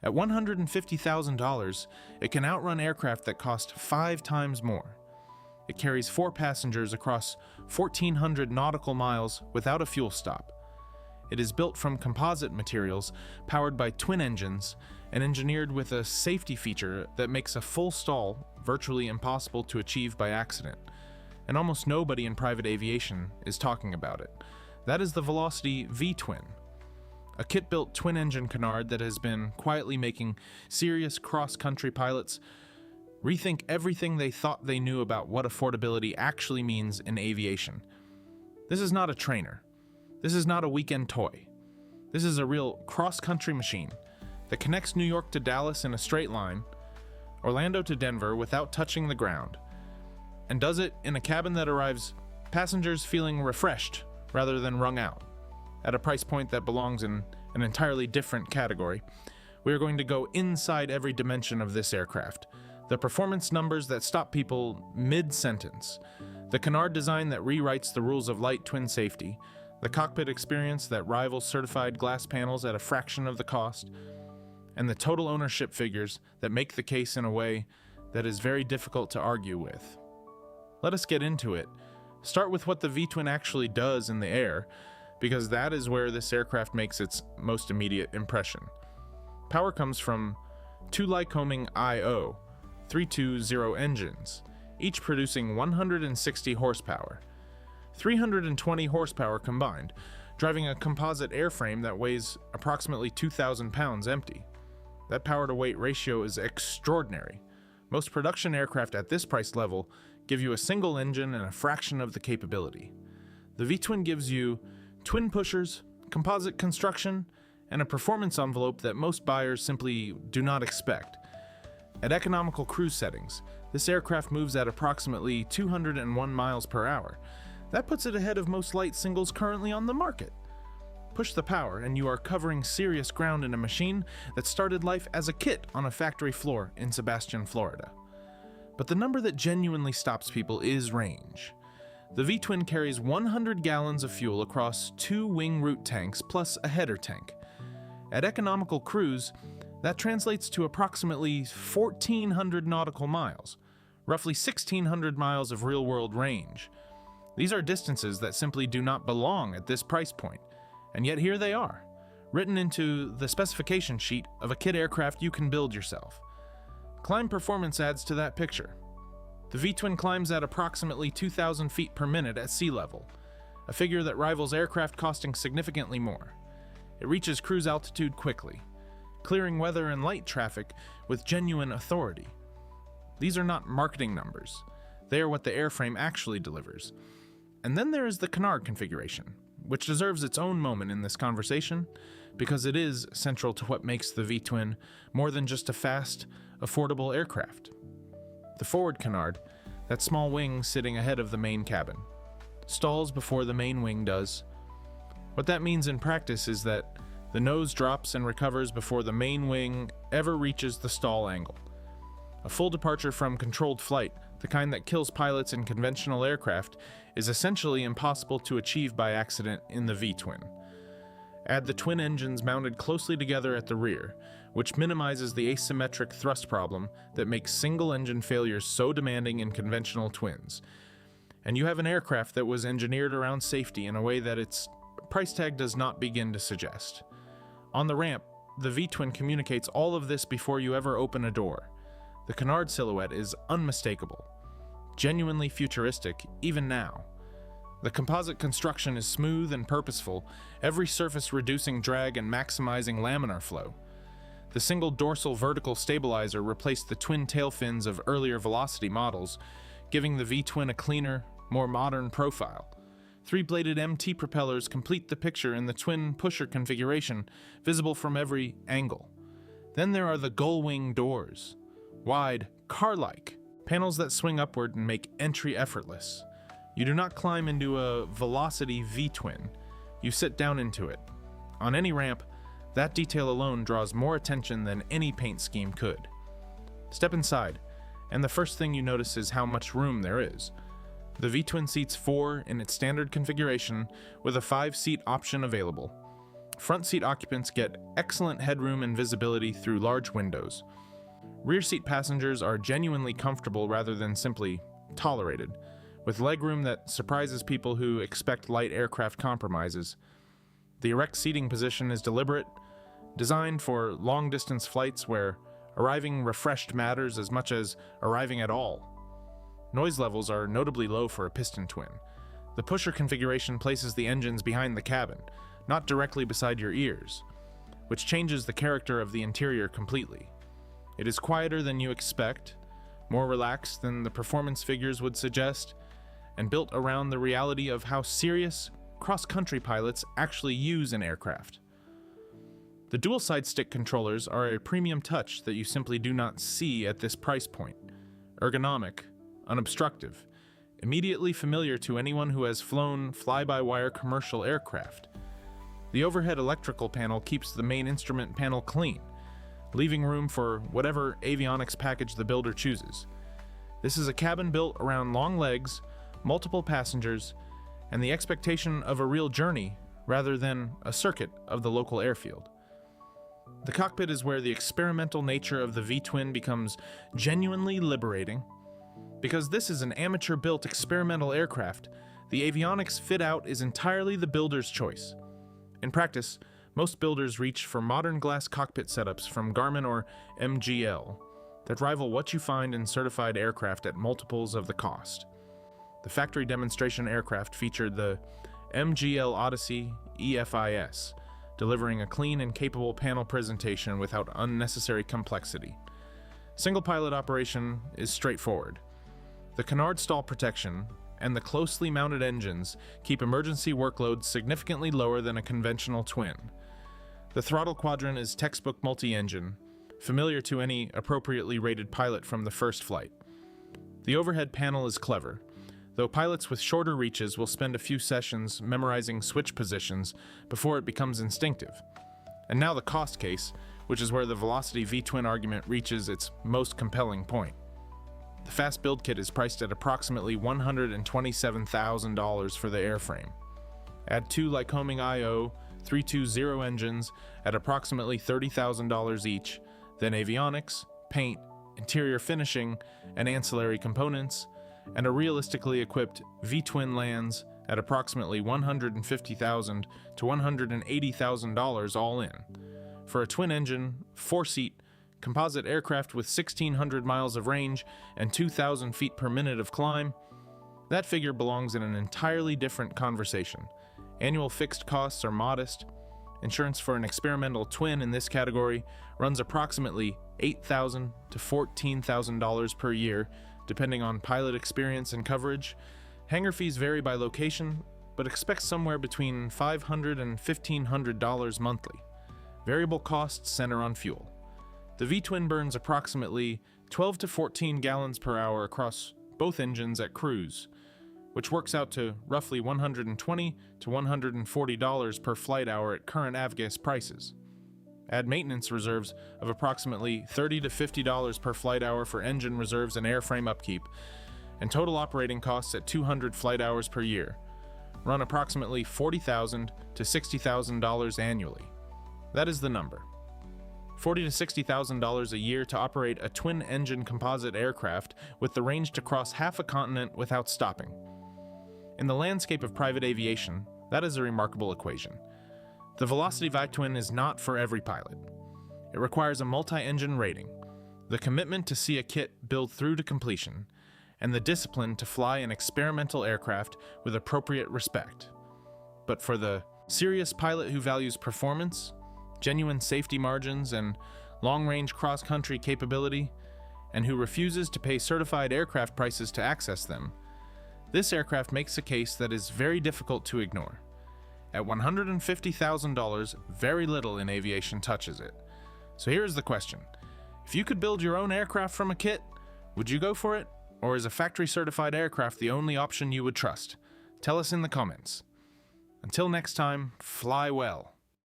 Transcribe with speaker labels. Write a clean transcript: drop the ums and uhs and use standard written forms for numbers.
Speaker 1: At $150,000, it can outrun aircraft that cost 5 times more. It carries 4 passengers across 1,400 nautical miles without a fuel stop. It is built from composite materials powered by twin engines and engineered with a safety feature that makes a full stall virtually impossible to achieve by accident. And almost nobody in private aviation is talking about it. That is the Velocity V-Twin, a kit-built twin-engine canard that has been quietly making serious cross-country pilots rethink everything they thought they knew about what affordability actually means in aviation. This is not a trainer. This is not a weekend toy. This is a real cross-country machine that connects New York to Dallas in a straight line, Orlando to Denver without touching the ground, and does it in a cabin that arrives passengers feeling refreshed rather than wrung out. At a price point that belongs in an entirely different category, we are going to go inside every dimension of this aircraft. The performance numbers that stop people mid-sentence, the canard design that rewrites the rules of light twin safety, the cockpit experience that rivals certified glass panels at a fraction of the cost, and the total ownership figures that make the case in a way that is very difficult to argue with. Let us get into it. Start with what the V-Twin actually does in the air, because that is where this aircraft makes its most immediate impression. Power comes from 2 Lycoming IO 320 engines, each producing 160 horsepower. 320 horsepower combined, driving a composite airframe that weighs approximately 2,000 pounds empty. That power-to-weight ratio is extraordinary. Most production aircraft at this price level give you a single engine and a fraction of the capability. The V-Twin gives you twin pushers, composite construction, and a performance envelope that most buyers simply do not expect. At economical cruise settings, this aircraft moves at approximately 201 miles per hour. That puts it ahead of most light singles currently on the market. Push the power, and you are covering serious ground in a machine that started life as a kit on a factory floor in Sebastian, Florida. But the number that genuinely stops people is range. The V-Twin carries 100 gallons of fuel across 2 wing root tanks plus a header tank. At economical cruise, that translates to approximately 1,400 nautical miles, roughly 1,600 miles of real-world range. These are distances that simply do not belong at this price point, and yet here they are, written into the specification sheet of a kit aircraft you can build yourself. Climb performance adds to that picture. The V-Twin climbs at approximately 2,000 feet per minute at sea level, a figure that rivals aircraft costing significantly more. It reaches cruise altitude quickly, clearing weather and light traffic with genuine authority. These are not marketing numbers. They are what the airframe actually delivers. And then there is the canard configuration, which deserves its own moment in this conversation because it is central to what makes the V-Twin more than just a fast, affordable aircraft. The forward canard, that small wing sitting ahead of the main cabin, stalls before the main wing does. What that means in practice is that the nose drops and recovers before the main wing ever reaches the stall angle. A full departure from controlled flight, the kind that kills pilots in conventional aircraft, is essentially impossible to achieve by accident in the V-Twin. Add the twin engines mounted closely together at the rear, which minimizes the asymmetric thrust problem that makes single-engine failures so demanding in conventional twins. And you have an aircraft that was engineered around safety in a way that its price tag does not begin to suggest. On the ramp, the V-Twin communicates all of this before you ever open a door. The canard silhouette is unmistakable, genuinely futuristic even now. The composite construction is smooth and purposeful, every surface reducing drag and maximizing laminar flow. The single dorsal vertical stabilizer replaced the twin tail fins of earlier Velocity models, giving the V-Twin a cleaner, more modern profile. 3-bladed MT propellers complete the picture in the twin pusher configuration, visible from every angle. Then there are the gull-wing doors. Wide, car-like, panels that swing upward and make entry effortless. You do not climb into a Velocity V-Twin, you sit down into it. On any ramp, that detail alone draws more attention than any paint scheme could. Step inside, and the first thing you notice is how much room there is. The V-Twin seats 4 in its standard configuration, with a 5-seat option available. Front seat occupants get excellent headroom and visibility through large windows. Rear seat passengers are genuinely comfortable rather than simply tolerated, with legroom that surprises people who expect light aircraft compromises. The erect seating position is deliberate, designed for long-distance flights where arriving refreshed matters as much as arriving at all. Noise levels are notably low for a piston twin. The pusher configuration places the engines behind the cabin, not directly beside your ears, which changes the character of the interior completely. It is quieter than you expect, more relaxed than the performance figures would suggest, and built around the reality of how serious cross-country pilots actually use an aircraft. The dual side stick controllers are a premium touch that you simply do not see at this price point. Ergonomic, unobstructive, immediately familiar to anyone who has flown fly-by-wire commercial aircraft. The overhead electrical panel keeps the main instrument panel clean, leaving room for whatever avionics package the builder chooses. This is a cabin built around long legs, multiple passengers, and the expectation of a real journey rather than a circuit of the local airfield. The cockpit is where the experimental nature of the V-twin becomes genuinely liberating. Because this is an amateur-built experimental aircraft, the avionics fit-out is entirely the builder's choice. In practice, most builders reach for modern glass cockpit setups from Garmin or MGL that rival what you find in certified aircraft at multiples of the cost. The factory demonstration aircraft featured the MGL Odyssey EFIS, delivering a clean and capable panel presentation without unnecessary complexity. Single pilot operation is straightforward. The canard stall protection and the closely mounted engines keep emergency workloads significantly lower than a conventional twin. The throttle quadrant is textbook multi-engine, familiar to any appropriately rated pilot from the first flight. The overhead panel is clever, though pilots with shorter reaches will spend a few sessions memorizing switch positions before it becomes instinctive. And now the cost case, which is where the Velocity V-twin argument reaches its most compelling point. The fast build kit is priced at approximately $127,000 for the airframe. Add two Lycoming IO 320 engines at approximately $30,000 each, then avionics, paint, interior finishing, and ancillary components, and a realistically equipped V-twin lands at approximately $150,000 to $180,000 all in. For a twin-engine, 4-seat, composite aircraft with 1,600 miles of range and 2,000 feet per minute of climb, that figure belongs in an entirely different conversation. Annual fixed costs are modest. Insurance for an experimental twin in this category runs approximately $8,000 to $14,000 per year, depending on pilot experience and coverage. Hangar fees vary by location, but expect somewhere between $500 and $1,500 monthly. Variable costs center on fuel. The V-twin burns approximately 12 to 14 gallons per hour across both engines at cruise, which works out to roughly $120 to $140 per flight hour at current avgas prices. Add maintenance reserves of approximately $30 to $50 per flight hour for engine reserves and airframe upkeep, and total operating costs at 200 flight hours per year. Run approximately $40,000 to $60,000 annually. That is the number. $40,000 to $60,000 a year to operate a twin-engine composite aircraft with the range to cross half a continent without stopping. In the landscape of private aviation, that is a remarkable equation. The Velocity V-twin is not for every pilot. It requires a multi-engine rating, the commitment to see a kit build through to completion, and the discipline to fly an experimental aircraft with appropriate respect. But for the serious pilot who values performance, genuine safety margins, and long-range cross-country capability, and who refuses to pay certified aircraft prices to access them, this aircraft makes a case that is very difficult to ignore. At $150,000, very little in aviation touches it. So here is the question. If you could build your own aircraft from a kit, would you go for it? Or is a factory-certified aircraft the only option you would trust? Tell us in the comments. Until next time, fly well.